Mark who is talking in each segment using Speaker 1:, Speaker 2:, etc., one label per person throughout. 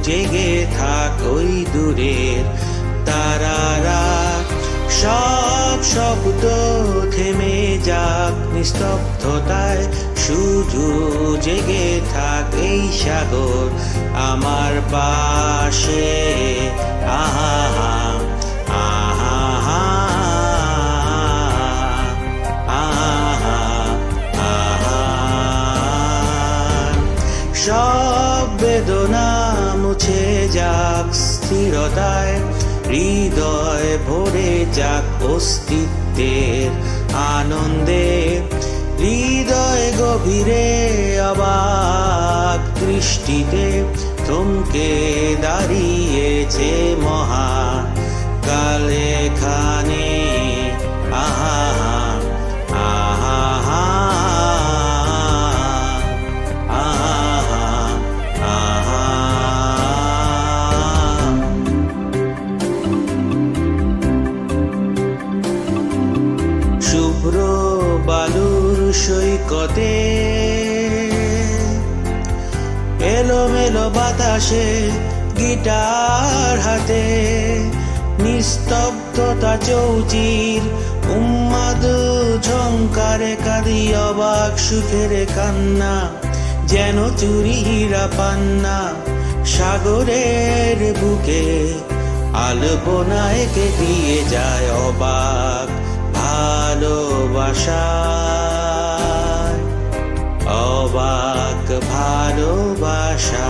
Speaker 1: জেগে থাক ওই দূরের তারারা। সব শব্দ থেমে যাক নিস্তব্ধতায়, শুধু জেগে থাক এই সাগর আমার পাশে। আহা আহা আহা আহা। সব বেদনা মুছে যাক স্থিরতায়, হৃদয় ভরে যাক অস্তিত্বের আনন্দে। হৃদয় গভীরে অবাক দৃষ্টিতে থমকে দাঁড়িয়েছে মহাকাল এখানে। আহা আহা আহা আহা। শুভ্র বালুর সৈকতে এলোমেলো বাতাসে গিটার হাতে, নিস্তব্ধতা চৌচির উন্মাদ ঝংকারে কাঁদি অবাক সুখের কান্না, যেন চুরি হীরা পান্না। সাগরের বুকে আলপনা এঁকে দিয়ে যায় অবাক ভালোবাসা, অবাক ভালোবাসা।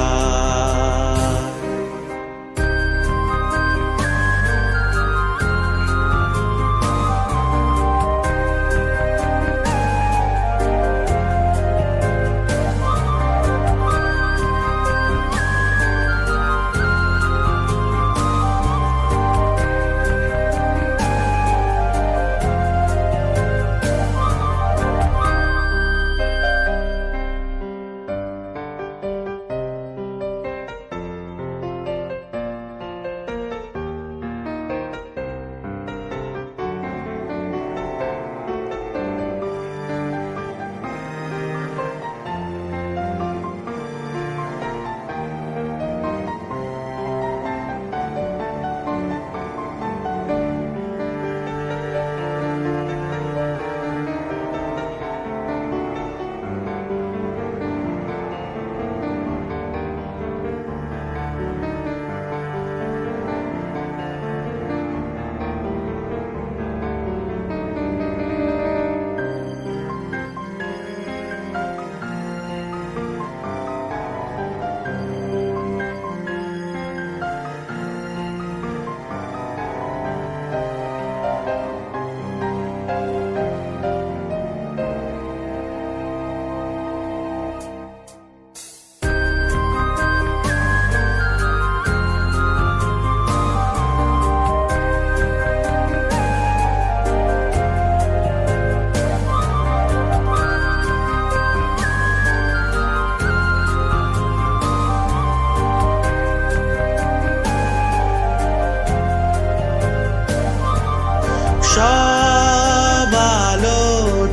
Speaker 1: সব আলো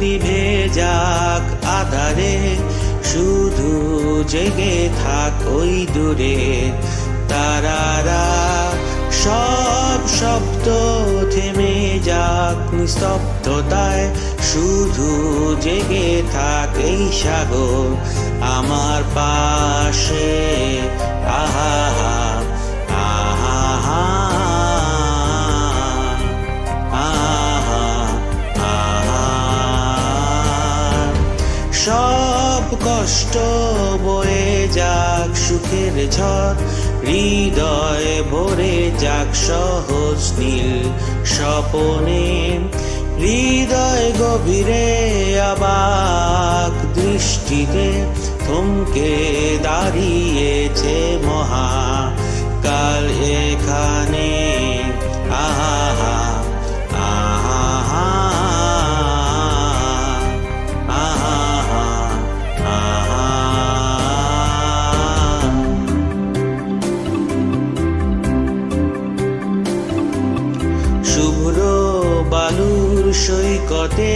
Speaker 1: নিভে যাক আধারে, শুধু জেগে থাক ওই দূরে তারারা। সব শব্দ থেমে যাক নিস্তব্ধতায়, শুধু জেগে থাক এই সাগর আমার পাশে। আহা আহা সব কষ্ট বয়ে যাক সুখের ঝড়, হৃদয় ভরে যাক সহজ নীল স্বপনে। হৃদয় গভীরে অবাক দৃষ্টিতে থমকে দাঁড়িয়েছে মহাকাল এখানে। আহা আহা শুভ্র বালুর সৈকতে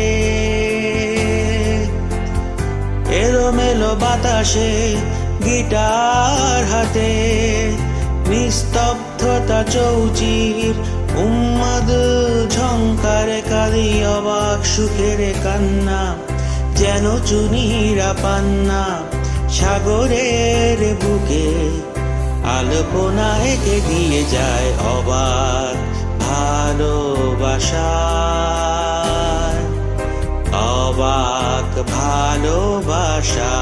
Speaker 1: এলোমেলো বাতাসে গিটার হাতে, নিস্তব্ধতা চৌচির উন্মাদ ঝংকারে কাঁদি অবাক সুখের কান্না, যেন চুনিরা পান্না সাগরের বুকে আলপনা এঁকে দিয়ে যায় অবাক ভালোবাসা, অবাক ভালোবাসা।